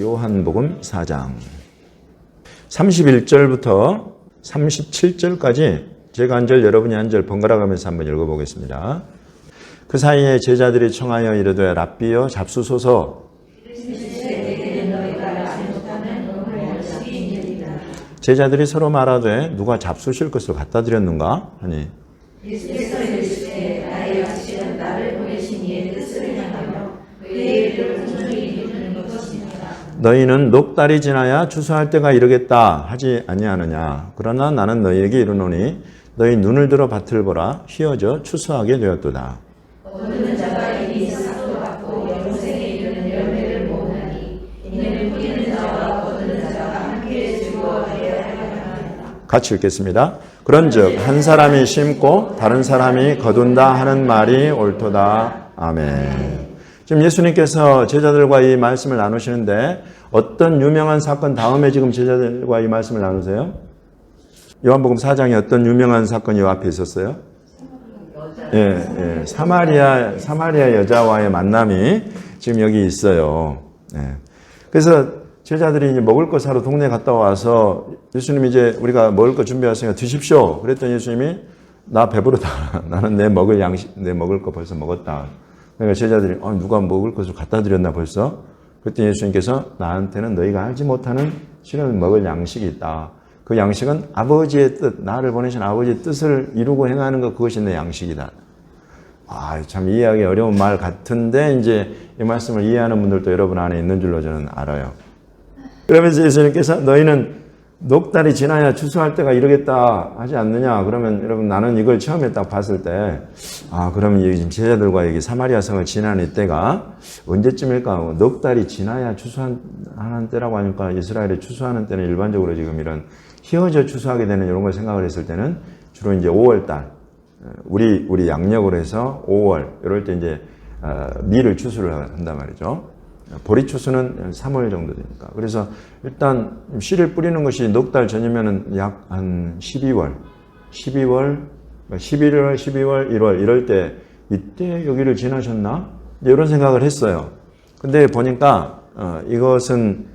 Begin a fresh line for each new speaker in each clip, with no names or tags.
요한복음 4장 31절부터 37절까지 제가 한 절 여러분이 한 절 번갈아 가면서 한번 읽어보겠습니다. 그 사이에 제자들이 청하여 이르되 랍비여 잡수소서. 제자들이 서로 말하되 누가 잡수실 것을 갖다 드렸는가 하니 예수께서 이르시되 나의 양식은 나를 보내신 이의 뜻을 행하며 그의 일을 온전히 이루는 것입니다. 너희는 넉 달이 지나야 추수할 때가 이르겠다 하지 아니하느냐. 그러나 나는 너희에게 이르노니 너희 눈을 들어 밭을 보라. 휘어져 추수하게 되었도다. 거두는 자가 이미 싹도 받고 영생에 이르는 열매를 모으나니 이는 뿌리는 자와 거두는 자가 함께 즐거워하여야 하리라. 같이 읽겠습니다. 그런즉 한 사람이 심고 다른 사람이 거둔다 하는 말이 옳도다. 아멘. 지금 예수님께서 제자들과 이 말씀을 나누시는데 어떤 유명한 사건 다음에 지금 제자들과 이 말씀을 나누세요? 요한복음 4장에 어떤 유명한 사건이 요 앞에 있었어요? 사마리아 여자와의 만남이 지금 여기 있어요. 그래서 제자들이 이제 먹을 거 사러 동네에 갔다 와서 예수님이 이제 우리가 먹을 거 준비하시니까 드십시오. 그랬더니 예수님이 나 배부르다. 나는 내 먹을 거 벌써 먹었다. 그러니까 제자들이 누가 먹을 것을 갖다 드렸나 벌써? 그랬더니 예수님께서 나한테는 너희가 알지 못하는 실은 먹을 양식이 있다. 그 양식은 아버지의 뜻, 나를 보내신 아버지의 뜻을 이루고 행하는 것, 그것이 내 양식이다. 참 이해하기 어려운 말 같은데 이제 이 말씀을 이해하는 분들도 여러분 안에 있는 줄로 저는 알아요. 그러면서 예수님께서 너희는 넉 달이 지나야 추수할 때가 이르겠다 하지 않느냐. 그러면 여러분 나는 이걸 처음에 딱 봤을 때 그러면 여기 지금 제자들과 여기 사마리아 성을 지나는 이때가 언제쯤일까? 넉 달이 지나야 추수하는 때라고 하니까 이스라엘이 추수하는 때는 일반적으로 지금 이런 휘어져 추수하게 되는 이런 걸 생각을 했을 때는 주로 이제 5월 달 우리 양력으로 해서 5월 이럴 때 이제 밀을 추수를 한단 말이죠. 보리 추수는 3월 정도 되니까. 그래서 일단 씨를 뿌리는 것이 넉 달 전이면은 약 한 12월, 11월, 12월, 1월 이럴 때 이때 여기를 지나셨나? 이런 생각을 했어요. 근데 보니까 이것은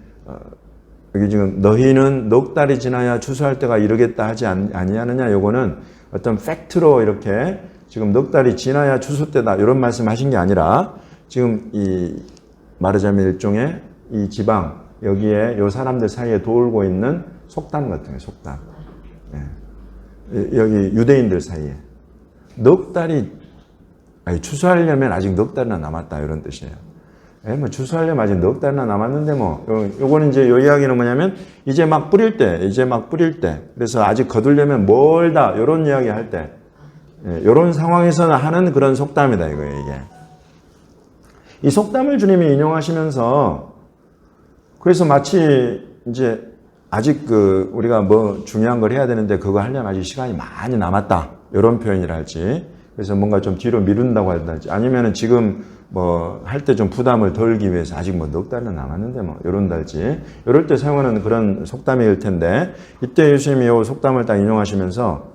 여기 지금 너희는 넉 달이 지나야 추수할 때가 이르겠다 하지 아니하느냐. 요거는 어떤 팩트로 이렇게 지금 넉 달이 지나야 추수 때다 이런 말씀하신 게 아니라 지금 말하자면 일종의 이 지방 여기에 요 사람들 사이에 돌고 있는 속담 같은 거예요. 속담. 여기 유대인들 사이에 넉 달이 추수하려면 아직 넉 달이나 남았다 이런 뜻이에요. 추수하려면 아직 넉 달이나 남았는데 요거는 이제 요 이야기는 뭐냐면 이제 막 뿌릴 때 그래서 아직 거두려면 멀다 요런 이야기 할 때 요런 상황에서는 하는 그런 속담이다 이거예요 이게. 이 속담을 주님이 인용하시면서 그래서 마치 이제 아직 우리가 뭐 중요한 걸 해야 되는데 그거 하려면 아직 시간이 많이 남았다 이런 표현이랄지 그래서 뭔가 좀 뒤로 미룬다고 할지 아니면은 지금 뭐 할 때 좀 부담을 덜기 위해서 아직 뭐 넉 달은 남았는데 이런달지 이럴 때 사용하는 그런 속담일 텐데 이때 예수님이 이 속담을 딱 인용하시면서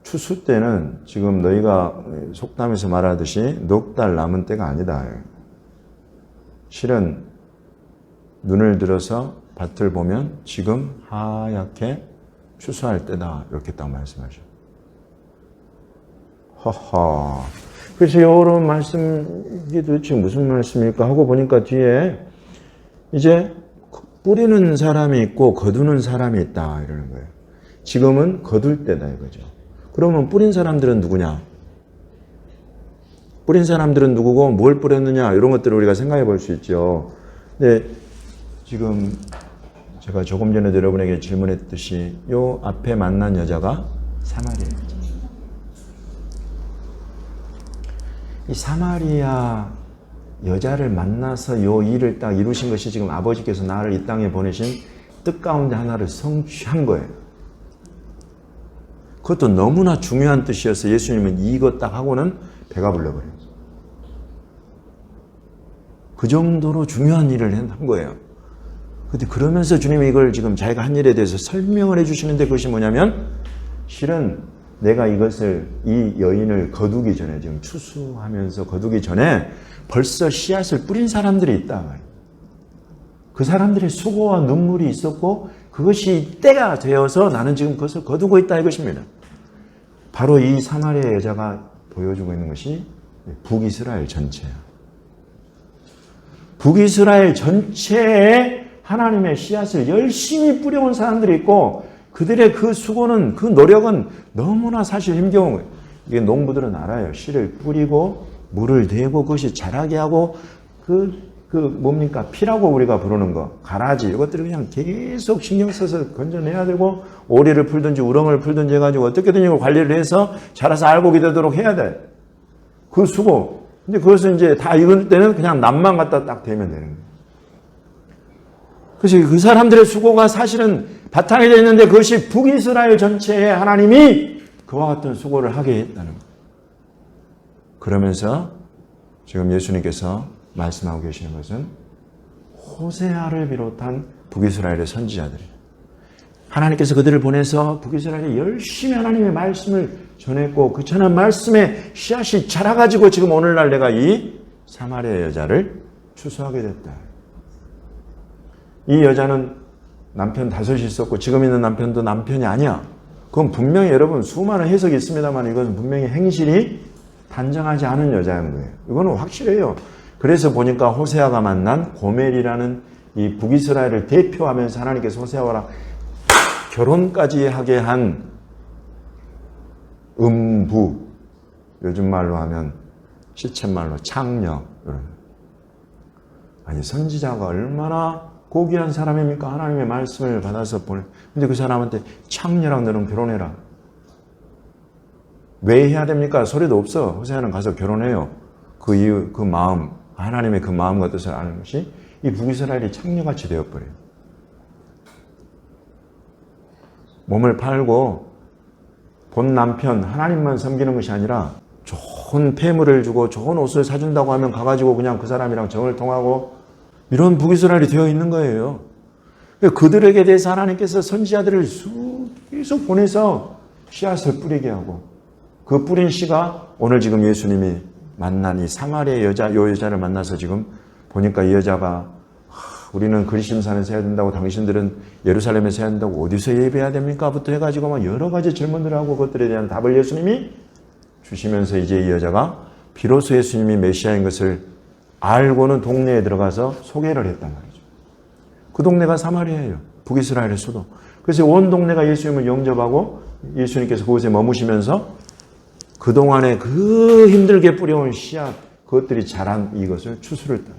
추수 때는 지금 너희가 속담에서 말하듯이 넉 달 남은 때가 아니다. 실은 눈을 들어서 밭을 보면 지금 하얗게 추수할 때다. 이렇게 딱 말씀하셔. 허허. 그래서 이런 말씀, 이게 도대체 무슨 말씀일까 하고 보니까 뒤에 이제 뿌리는 사람이 있고 거두는 사람이 있다. 이러는 거예요. 지금은 거둘 때다 이거죠. 그러면 뿌린 사람들은 누구냐? 뿌린 사람들은 누구고 뭘 뿌렸느냐? 이런 것들을 우리가 생각해 볼 수 있죠. 근데 지금 제가 조금 전에도 여러분에게 질문했듯이 요 앞에 만난 여자가 사마리아 여자. 이 사마리아 여자를 만나서 요 일을 딱 이루신 것이 지금 아버지께서 나를 이 땅에 보내신 뜻 가운데 하나를 성취한 거예요. 그것도 너무나 중요한 뜻이어서 예수님은 이것 딱 하고는 배가 불러버려요. 그 정도로 중요한 일을 한 거예요. 근데 그러면서 주님이 이걸 지금 자기가 한 일에 대해서 설명을 해주시는데 그것이 뭐냐면 실은 내가 이것을 이 여인을 거두기 전에 지금 추수하면서 거두기 전에 벌써 씨앗을 뿌린 사람들이 있다. 그 사람들의 수고와 눈물이 있었고 그것이 때가 되어서 나는 지금 그것을 거두고 있다 이것입니다. 바로 이 사마리아 여자가 보여주고 있는 것이 북이스라엘 전체야. 북이스라엘 전체에 하나님의 씨앗을 열심히 뿌려온 사람들이 있고 그들의 그 수고는, 그 노력은 너무나 사실 힘겨운 거예요. 이게 농부들은 알아요. 씨를 뿌리고 물을 대고 그것이 자라게 하고 뭡니까? 피라고 우리가 부르는 거, 가라지, 이것들을 그냥 계속 신경 써서 건져내야 되고, 오리를 풀든지 우렁을 풀든지 해가지고 어떻게든 이걸 관리를 해서 자라서 알곡이 되도록 해야 돼. 그 수고. 근데 그것은 이제 다 익을 때는 그냥 낫만 갖다 딱 대면 되는 거예요. 그래서 그 사람들의 수고가 사실은 바탕에 되어 있는데 그것이 북이스라엘 전체에 하나님이 그와 같은 수고를 하게 했다는 거예요. 그러면서 지금 예수님께서 말씀하고 계시는 것은 호세아를 비롯한 북이스라엘의 선지자들이에요. 하나님께서 그들을 보내서 북이스라엘이 열심히 하나님의 말씀을 전했고 그 전한 말씀에 씨앗이 자라가지고 지금 오늘날 내가 이 사마리아 여자를 추수하게 됐다. 이 여자는 남편 5이 있었고 지금 있는 남편도 남편이 아니야. 그건 분명히 여러분 수많은 해석이 있습니다만 이것은 분명히 행실이 단정하지 않은 여자인 거예요. 이거는 확실해요. 그래서 보니까 호세아가 만난 고멜이라는 이 북이스라엘을 대표하면서 하나님께서 호세아와 결혼까지 하게 한 음부, 요즘 말로 하면 시쳇말로 창녀. 아니 선지자가 얼마나 고귀한 사람입니까? 하나님의 말씀을 받아서 보내. 근데 그 사람한테 창녀랑 너는 결혼해라. 왜 해야 됩니까? 소리도 없어. 호세아는 가서 결혼해요. 그 이유, 그 마음, 하나님의 그 마음과 뜻을 아는 것이 이 북이스라엘이 창녀같이 되어버려요. 몸을 팔고 본 남편 하나님만 섬기는 것이 아니라 좋은 폐물을 주고 좋은 옷을 사준다고 하면 가가지고 그냥 그 사람이랑 정을 통하고 이런 북이스라엘이 되어 있는 거예요. 그들에게 대해서 하나님께서 선지자들을 계속 보내서 씨앗을 뿌리게 하고 그 뿌린 씨가 오늘 지금 예수님이 만난 이 사마리아 여자, 이 여자를 만나서 지금 보니까 이 여자가 우리는 그리심산에서 해야 된다고 당신들은 예루살렘에서 해야 된다고 어디서 예배해야 됩니까? 부터 해가지고 막 여러 가지 질문을 하고 그것들에 대한 답을 예수님이 주시면서 이제 이 여자가 비로소 예수님이 메시아인 것을 알고는 동네에 들어가서 소개를 했단 말이죠. 그 동네가 사마리아예요. 북이스라엘의 수도. 그래서 온 동네가 예수님을 영접하고 예수님께서 그곳에 머무시면서 그동안에 그 힘들게 뿌려온 씨앗 그것들이 자란 이것을 추수를 따요.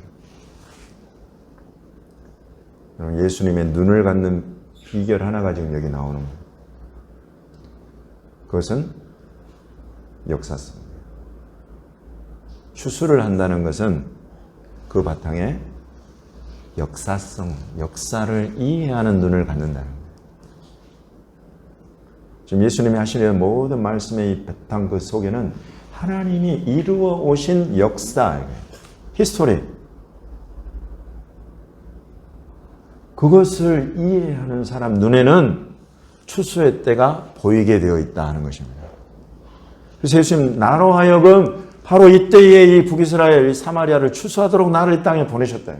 예수님의 눈을 갖는 비결 하나가 지금 여기 나오는 거예요. 그것은 역사성입니다. 추수를 한다는 것은 그 바탕에 역사성, 역사를 이해하는 눈을 갖는다는 거예요. 지금 예수님이 하시는 모든 말씀의 이 바탕 그 속에는 하나님이 이루어 오신 역사, 히스토리, 그것을 이해하는 사람 눈에는 추수의 때가 보이게 되어 있다 하는 것입니다. 그래서 예수님 나로 하여금 바로 이때에 이 북이스라엘, 이 사마리아를 추수하도록 나를 이 땅에 보내셨다.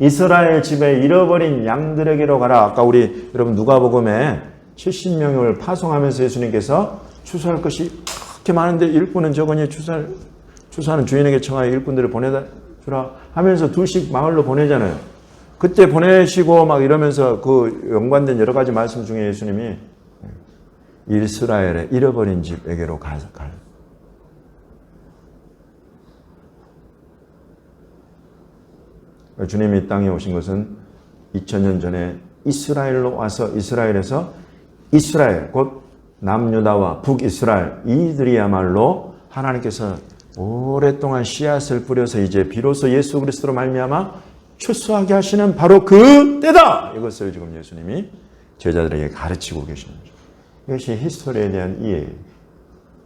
이스라엘 집에 잃어버린 양들에게로 가라. 아까 우리 여러분 누가복음에 70명을 파송하면서 예수님께서 추수할 것이 그렇게 많은데 일꾼은 적으니 추수하는 주인에게 청하여 일꾼들을 보내주라 하면서 2씩 마을로 보내잖아요. 그때 보내시고 막 이러면서 그 연관된 여러 가지 말씀 중에 예수님이 이스라엘의 잃어버린 집에게로 갈. 주님이 이 땅에 오신 것은 2000년 전에 이스라엘로 와서 이스라엘에서 이스라엘 곧 남유다와 북이스라엘 이들이야말로 하나님께서 오랫동안 씨앗을 뿌려서 이제 비로소 예수 그리스도로 말미암아 추수하게 하시는 바로 그 때다. 이것을 지금 예수님이 제자들에게 가르치고 계시는 거죠. 이것이 히스토리에 대한 이해예요.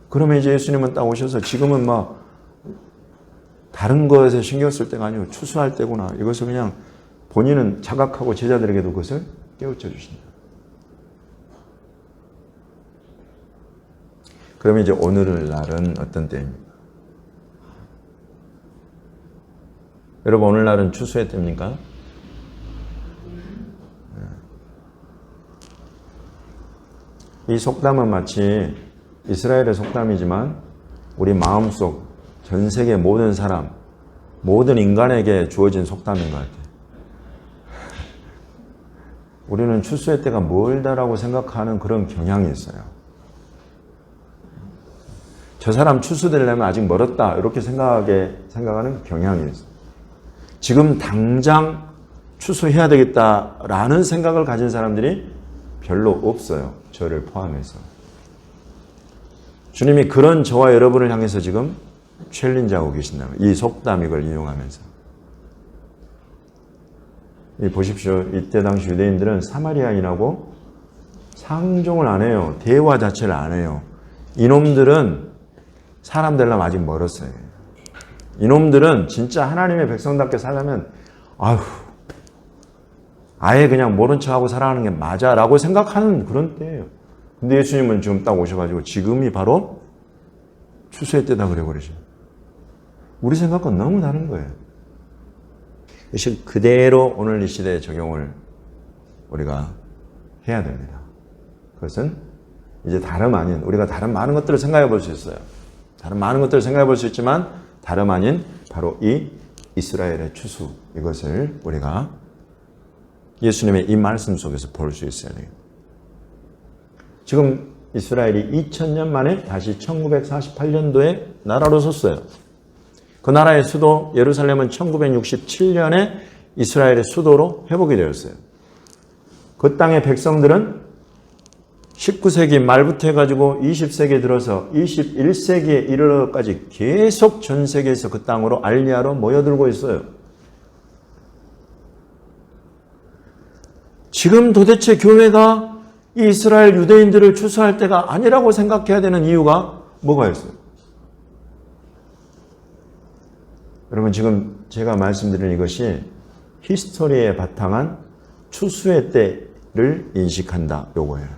그러면 이제 예수님은 딱 오셔서 지금은 막 다른 것에 신경 쓸 때가 아니고 추수할 때구나. 이것을 그냥 본인은 자각하고 제자들에게도 그것을 깨우쳐 주신다. 그러면 이제 오늘날은 어떤 때입니까? 여러분 오늘날은 추수의 때입니까? 이 속담은 마치 이스라엘의 속담이지만 우리 마음속 전 세계 모든 사람, 모든 인간에게 주어진 속담인 것 같아요. 우리는 추수의 때가 멀다라고 생각하는 그런 경향이 있어요. 저 사람 추수되려면 아직 멀었다 이렇게 생각하는 경향이 있어요. 지금 당장 추수해야 되겠다라는 생각을 가진 사람들이 별로 없어요. 저를 포함해서. 주님이 그런 저와 여러분을 향해서 지금 챌린지하고 계신다면 이 속담 이걸 인용하면서 보십시오. 이때 당시 유대인들은 사마리아인하고 상종을 안 해요. 대화 자체를 안 해요. 이놈들은 사람 되려면 아직 멀었어요. 이놈들은 진짜 하나님의 백성답게 살려면 아예 그냥 모른 척하고 살아가는 게 맞아 라고 생각하는 그런 때예요. 근데 예수님은 지금 딱 오셔가지고 지금이 바로 추수의 때다 그래 버리죠. 우리 생각과 너무 다른 거예요. 그대로 오늘 이 시대에 적용을 우리가 해야 됩니다. 그것은 이제 다름 아닌 우리가 다른 많은 것들을 생각해 볼 수 있어요. 다른 많은 것들을 생각해 볼 수 있지만 다름 아닌 바로 이 이스라엘의 추수 이것을 우리가 예수님의 이 말씀 속에서 볼 수 있어야 돼요. 지금 이스라엘이 2000년 만에 다시 1948년도에 나라로 섰어요. 그 나라의 수도 예루살렘은 1967년에 이스라엘의 수도로 회복이 되었어요. 그 땅의 백성들은 19세기 말부터 해가지고 20세기에 들어서 21세기에 이르러까지 계속 전 세계에서 그 땅으로 알리아로 모여들고 있어요. 지금 도대체 교회가 이 이스라엘 유대인들을 추수할 때가 아니라고 생각해야 되는 이유가 뭐가 있어요? 여러분 지금 제가 말씀드린 이것이 히스토리에 바탕한 추수의 때를 인식한다 요거예요.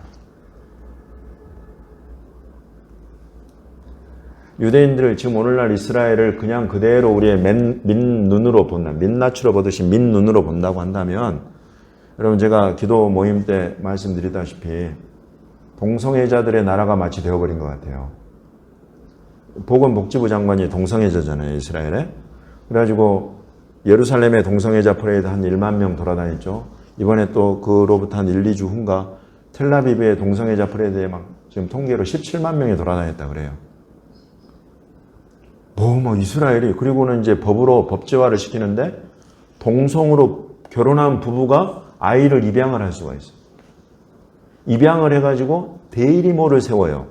유대인들을 지금 오늘날 이스라엘을 그냥 그대로 우리의 민눈으로 본다. 민낯으로 보듯이 민눈으로 본다고 한다면 여러분 제가 기도 모임 때 말씀드리다시피 동성애자들의 나라가 마치 되어버린 것 같아요. 보건복지부 장관이 동성애자잖아요. 이스라엘에. 그래가지고 예루살렘에 동성애자 퍼레이드 한 1만 명 돌아다녔죠. 이번에 또 그로부터 한 1, 2주 후인가 텔라비브의 동성애자 퍼레이드에 막 지금 통계로 17만 명이 돌아다녔다 그래요. 이스라엘이 그리고는 이제 법으로 법제화를 시키는데 동성으로 결혼한 부부가 아이를 입양을 할 수가 있어요. 입양을 해가지고 대리모를 세워요.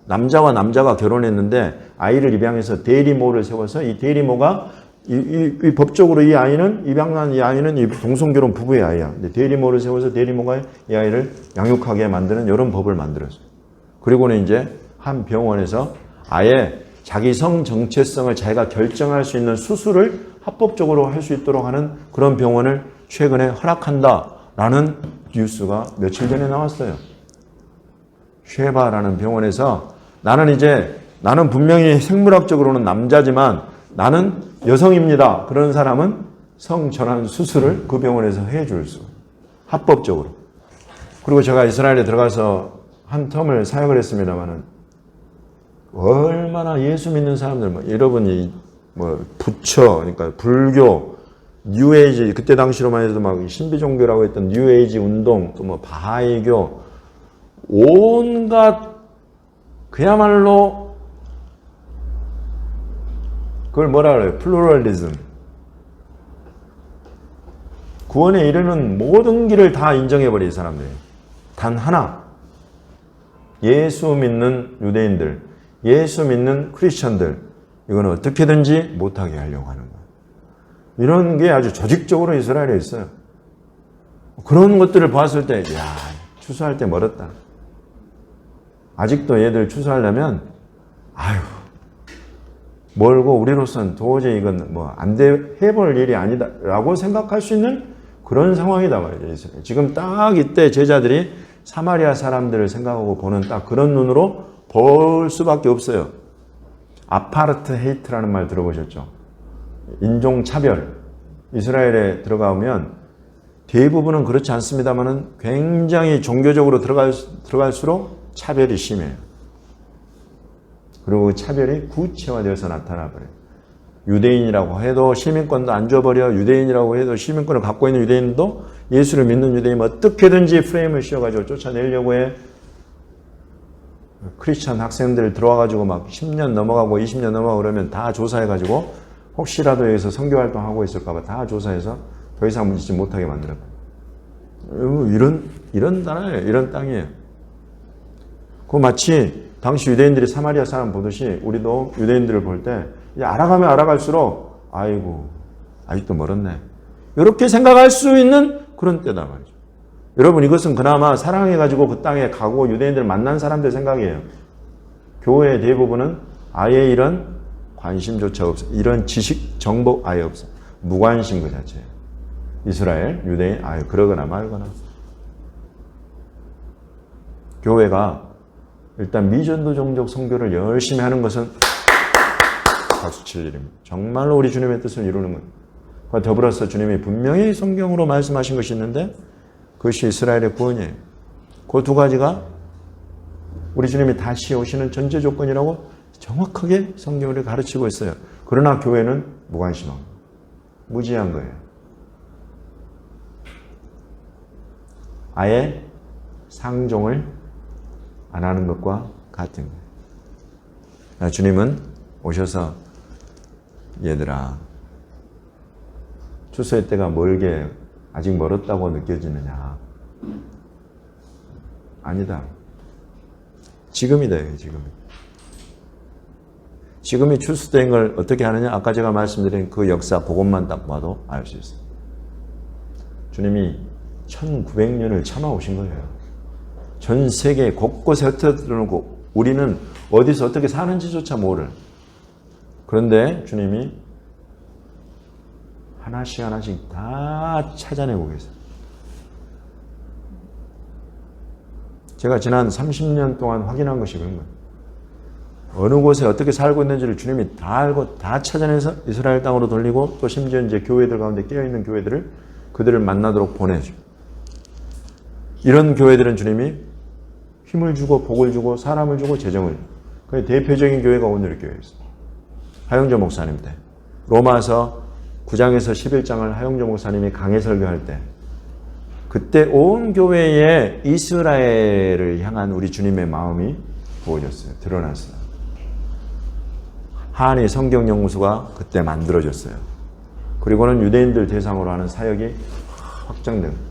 남자와 남자가 결혼했는데 아이를 입양해서 대리모를 세워서 이 대리모가 이 법적으로 이 아이는 입양한 이 아이는 이 동성결혼 부부의 아이야. 근데 대리모를 세워서 대리모가 이 아이를 양육하게 만드는 이런 법을 만들었어요. 그리고는 이제 한 병원에서 아예 자기 성 정체성을 자기가 결정할 수 있는 수술을 합법적으로 할 수 있도록 하는 그런 병원을 최근에 허락한다라는 뉴스가 며칠 전에 나왔어요. 쉐바라는 병원에서 나는 분명히 생물학적으로는 남자지만 나는 여성입니다. 그런 사람은 성전환 수술을 그 병원에서 해줄 수 합법적으로. 그리고 제가 이스라엘에 들어가서 한 텀을 사역을 했습니다마는 얼마나 예수 믿는 사람들, 여러분이 부처, 그러니까 불교, 뉴에이지, 그때 당시로만 해도 막 신비종교라고 했던 뉴에이지 운동, 또 바하이교, 온갖, 그야말로, 그걸 뭐라 그래요? 플루럴리즘. 구원에 이르는 모든 길을 다 인정해버린 사람들이에요. 단 하나. 예수 믿는 유대인들, 예수 믿는 크리스천들, 이거는 어떻게든지 못하게 하려고 하는 거예요. 이런 게 아주 조직적으로 이스라엘에 있어요. 그런 것들을 봤을 때, 추수할 때 멀었다. 아직도 얘들 추수하려면, 멀고 우리로서는 도저히 이건 해볼 일이 아니다. 라고 생각할 수 있는 그런 상황이다 말이죠. 지금 딱 이때 제자들이 사마리아 사람들을 생각하고 보는 딱 그런 눈으로 볼 수밖에 없어요. 아파르트헤이트라는 말 들어보셨죠? 인종차별. 이스라엘에 들어가면 대부분은 그렇지 않습니다만은 굉장히 종교적으로 들어갈수록 차별이 심해요. 그리고 그 차별이 구체화되어서 나타나 버려요. 유대인이라고 해도 시민권도 안 줘버려. 유대인이라고 해도 시민권을 갖고 있는 유대인도 예수를 믿는 유대인 어떻게든지 프레임을 씌워가지고 쫓아내려고 해. 크리스천 학생들 들어와가지고 막 10년 넘어가고 20년 넘어가고 그러면 다 조사해가지고 혹시라도 여기서 선교활동하고 있을까봐 다 조사해서 더 이상 문지지 못하게 만들어요. 이런 나라예요. 이런 땅이에요. 그 마치 당시 유대인들이 사마리아 사람 보듯이 우리도 유대인들을 볼 때 알아가면 알아갈수록 아이고 아직도 멀었네. 이렇게 생각할 수 있는 그런 때다 말이죠. 여러분 이것은 그나마 사랑해가지고 그 땅에 가고 유대인들을 만난 사람들 생각이에요. 교회의 대부분은 아예 이런 관심조차 없어. 이런 지식, 정보 아예 없어. 무관심 그 자체예요. 이스라엘, 유대인, 아예 그러거나 말거나. 교회가 일단 미전도 종족 선교를 열심히 하는 것은 박수 칠 일입니다. 정말로 우리 주님의 뜻을 이루는 것. 그와 더불어서 주님이 분명히 성경으로 말씀하신 것이 있는데 그것이 이스라엘의 구원이에요. 그 두 가지가 우리 주님이 다시 오시는 전제 조건이라고 정확하게 성경을 가르치고 있어요. 그러나 교회는 무관심한 거예요. 무지한 거예요. 아예 상종을 안 하는 것과 같은 거예요. 주님은 오셔서 얘들아 추수의 때가 멀게 아직 멀었다고 느껴지느냐? 아니다. 지금이다. 지금이 추수 때인 걸 어떻게 하느냐? 아까 제가 말씀드린 그 역사 그것만 딱 봐도 알 수 있어요. 주님이 1900년을 참아오신 거예요. 전 세계 곳곳에 흩어뜨려놓고 우리는 어디서 어떻게 사는지조차 모를. 그런데 주님이 하나씩 하나씩 다 찾아내고 계세요. 제가 지난 30년 동안 확인한 것이 그런 거예요. 어느 곳에 어떻게 살고 있는지를 주님이 다 알고 다 찾아내서 이스라엘 땅으로 돌리고 또 심지어 이제 교회들 가운데 깨어있는 교회들을 그들을 만나도록 보내죠. 이런 교회들은 주님이 힘을 주고 복을 주고 사람을 주고 재정을 주고 그 대표적인 교회가 오늘의 교회였어요. 하영조 목사님 때 로마서 9장에서 11장을 하영조 목사님이 강해 설교할 때 그때 온 교회에 이스라엘을 향한 우리 주님의 마음이 부어졌어요. 드러났어요. 한의 성경연구소가 그때 만들어졌어요. 그리고는 유대인들 대상으로 하는 사역이 확장된 거예요.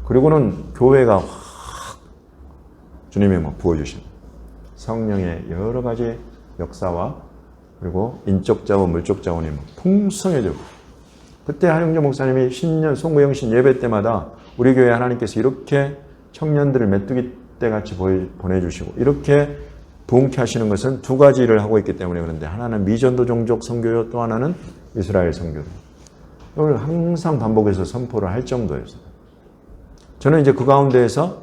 그리고는 교회가 확 주님이 막 부어주신 성령의 여러 가지 역사와 그리고 인적 자원, 물적 자원이 막 풍성해졌고 그때 하영조 목사님이 신년 송구영신 예배 때마다 우리 교회 하나님께서 이렇게 청년들을 메뚜기 떼같이 보내주시고 이렇게 부흥케 하시는 것은 두 가지 일을 하고 있기 때문에 그런데 하나는 미전도 종족 선교요 또 하나는 이스라엘 선교요. 이걸 항상 반복해서 선포를 할 정도였어요. 저는 이제 그 가운데에서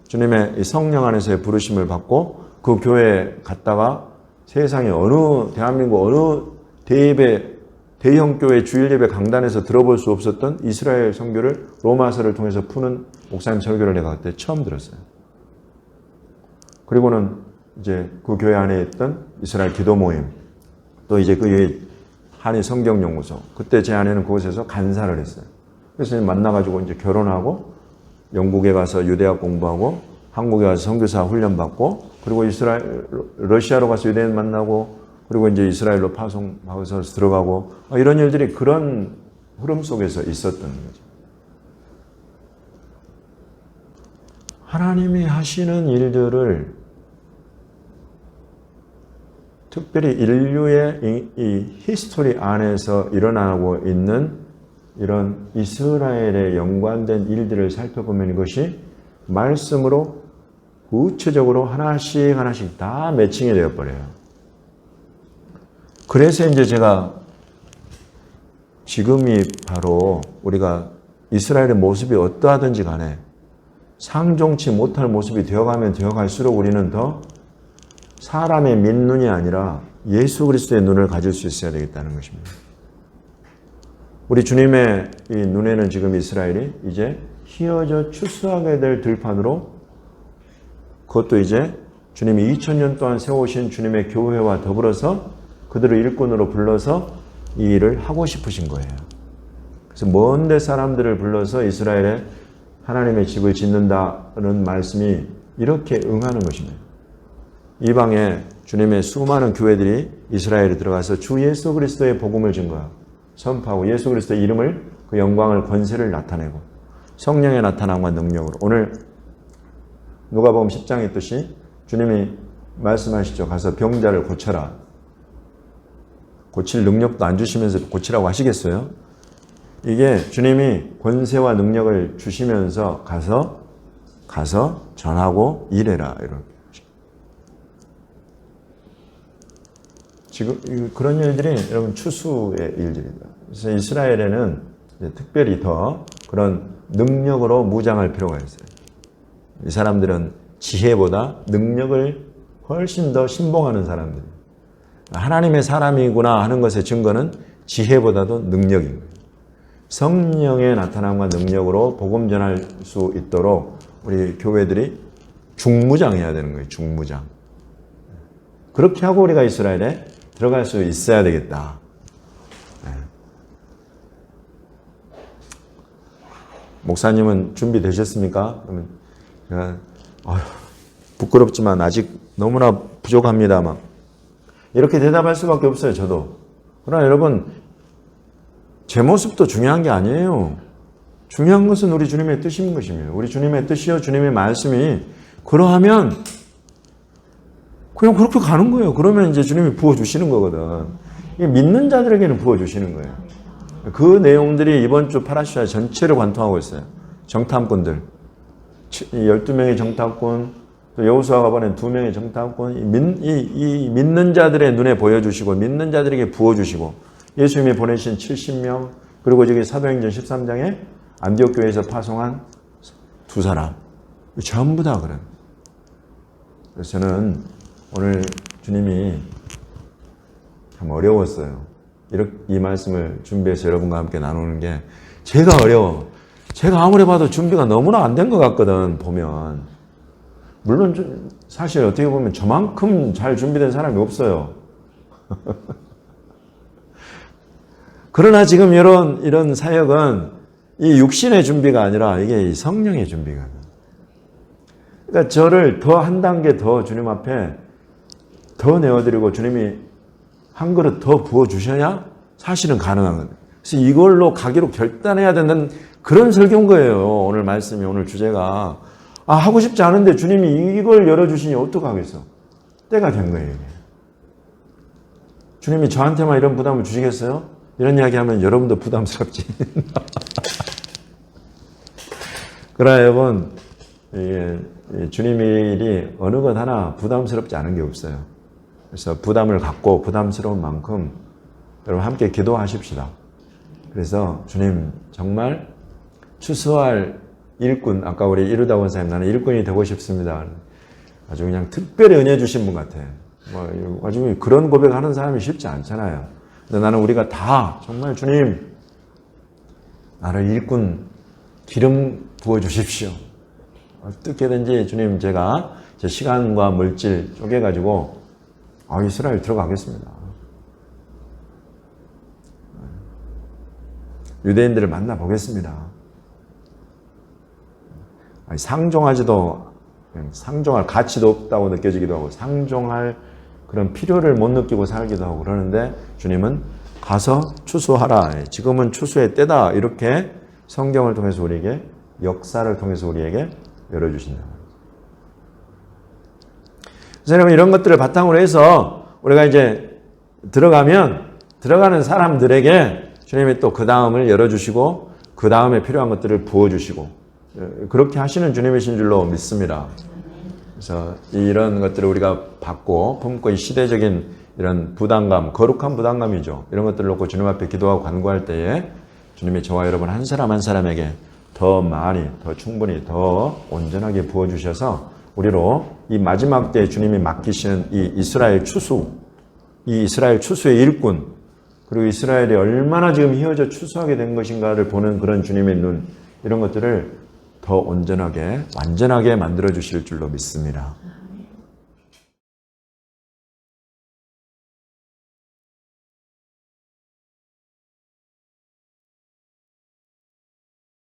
주님의 이 성령 안에서의 부르심을 받고 그 교회에 갔다가 세상에 어느 대한민국 어느 대형 교회 주일 예배 강단에서 들어볼 수 없었던 이스라엘 선교를 로마서를 통해서 푸는 목사님 설교를 내가 그때 처음 들었어요. 그리고는 이제 그 교회 안에 있던 이스라엘 기도 모임 또 이제 그 한의 성경연구소 그때 제 아내는 그곳에서 간사를 했어요. 그래서 만나가지고 이제 결혼하고 영국에 가서 유대학 공부하고 한국에 가서 선교사 훈련 받고 그리고 러시아로 가서 유대인 만나고 그리고 이제 이스라엘로 파송하고서 들어가고 이런 일들이 그런 흐름 속에서 있었던 거죠. 하나님이 하시는 일들을 특별히 인류의 이 히스토리 안에서 일어나고 있는 이런 이스라엘에 연관된 일들을 살펴보면 이것이 말씀으로 구체적으로 하나씩 다 매칭이 되어버려요. 그래서 이제 제가 지금이 바로 우리가 이스라엘의 모습이 어떠하든지 간에 상종치 못할 모습이 되어가면 되어갈수록 우리는 더 사람의 민눈이 아니라 예수 그리스도의 눈을 가질 수 있어야 되겠다는 것입니다. 우리 주님의 이 눈에는 지금 이스라엘이 이제 휘어져 추수하게 될 들판으로 그것도 이제 주님이 2000년 동안 세우신 주님의 교회와 더불어서 그들을 일꾼으로 불러서 이 일을 하고 싶으신 거예요. 그래서 먼데 사람들을 불러서 이스라엘에 하나님의 집을 짓는다는 말씀이 이렇게 응하는 것입니다. 이방에 주님의 수많은 교회들이 이스라엘에 들어가서 주 예수 그리스도의 복음을 증거하고 선포하고 예수 그리스도의 이름을 그 영광을 권세를 나타내고 성령의 나타남과 능력으로 오늘 누가복음 10장에 있듯이 주님이 말씀하시죠. 가서 병자를 고쳐라. 고칠 능력도 안 주시면서 고치라고 하시겠어요? 이게 주님이 권세와 능력을 주시면서 가서 전하고 일해라. 이런. 지금 그런 일들이 여러분 추수의 일들입니다. 그래서 이스라엘에는 특별히 더 그런 능력으로 무장할 필요가 있어요. 이 사람들은 지혜보다 능력을 훨씬 더 신봉하는 사람들이에요. 하나님의 사람이구나 하는 것의 증거는 지혜보다도 능력인 거예요. 성령의 나타남과 능력으로 복음 전할 수 있도록 우리 교회들이 중무장해야 되는 거예요. 중무장. 그렇게 하고 우리가 이스라엘에 들어갈 수 있어야 되겠다. 목사님은 준비되셨습니까? 그러면 제가 부끄럽지만 아직 너무나 부족합니다. 막 이렇게 대답할 수밖에 없어요. 저도. 그러나 여러분 제 모습도 중요한 게 아니에요. 중요한 것은 우리 주님의 뜻인 것입니다. 우리 주님의 뜻이요 주님의 말씀이 그러하면 그냥 그렇게 가는 거예요. 그러면 이제 주님이 부어주시는 거거든. 믿는 자들에게는 부어주시는 거예요. 그 내용들이 이번 주 파라시아 전체를 관통하고 있어요. 정탐꾼들. 12명의 정탐꾼, 또 여호수아가 보낸 2명의 정탐꾼, 이 믿는 자들의 눈에 보여주시고, 믿는 자들에게 부어주시고, 예수님이 보내신 70명, 그리고 저기 사도행전 13장에 안디옥 교회에서 파송한 2사람. 전부 다 그래요. 그래서 저는 오늘 주님이 참 어려웠어요. 이 말씀을 준비해서 여러분과 함께 나누는 게 제가 어려워. 제가 아무리 봐도 준비가 너무나 안 된 것 같거든, 보면. 물론 사실 어떻게 보면 저만큼 잘 준비된 사람이 없어요. 그러나 지금 이런 사역은 이 육신의 준비가 아니라 이게 성령의 준비가. 그러니까 저를 더 한 단계 더 주님 앞에 더 내어드리고 주님이 한 그릇 더 부어주셔야 사실은 가능한 거예요. 그래서 이걸로 가기로 결단해야 되는 그런 설교인 거예요. 오늘 말씀이, 오늘 주제가. 하고 싶지 않은데 주님이 이걸 열어주시니 어떡하겠어. 때가 된 거예요. 주님이 저한테만 이런 부담을 주시겠어요? 이런 이야기 하면 여러분도 부담스럽지. 그러나 여러분, 주님의 일이 어느 것 하나 부담스럽지 않은 게 없어요. 그래서 부담을 갖고 부담스러운 만큼 여러분 함께 기도하십시다. 그래서 주님 정말 추수할 일꾼, 아까 우리 이루다 원사님 나는 일꾼이 되고 싶습니다. 아주 그냥 특별히 은혜 주신 분 같아. 아주 그런 고백하는 사람이 쉽지 않잖아요. 근데 나는 우리가 다 정말 주님 나를 일꾼 기름 부어 주십시오. 어떻게든지 주님 제가 제 시간과 물질 쪼개가지고 이스라엘 들어가겠습니다. 유대인들을 만나보겠습니다. 상종할 가치도 없다고 느껴지기도 하고 상종할 그런 필요를 못 느끼고 살기도 하고 그러는데 주님은 가서 추수하라. 지금은 추수의 때다. 이렇게 성경을 통해서 우리에게 역사를 통해서 우리에게 열어주신다. 그래서 여러분 이런 것들을 바탕으로 해서 우리가 이제 들어가는 사람들에게 주님이 또 그 다음을 열어주시고 그 다음에 필요한 것들을 부어주시고 그렇게 하시는 주님이신 줄로 믿습니다. 그래서 이런 것들을 우리가 받고 품고 이 시대적인 이런 부담감, 거룩한 부담감이죠. 이런 것들을 놓고 주님 앞에 기도하고 간구할 때에 주님이 저와 여러분 한 사람 한 사람에게 더 많이, 더 충분히, 더 온전하게 부어주셔서 우리로 이 마지막 때에 주님이 맡기시는 이 이스라엘 추수의 일꾼, 그리고 이스라엘이 얼마나 지금 휘어져 추수하게 된 것인가를 보는 그런 주님의 눈, 이런 것들을 더 온전하게 완전하게 만들어 주실 줄로 믿습니다.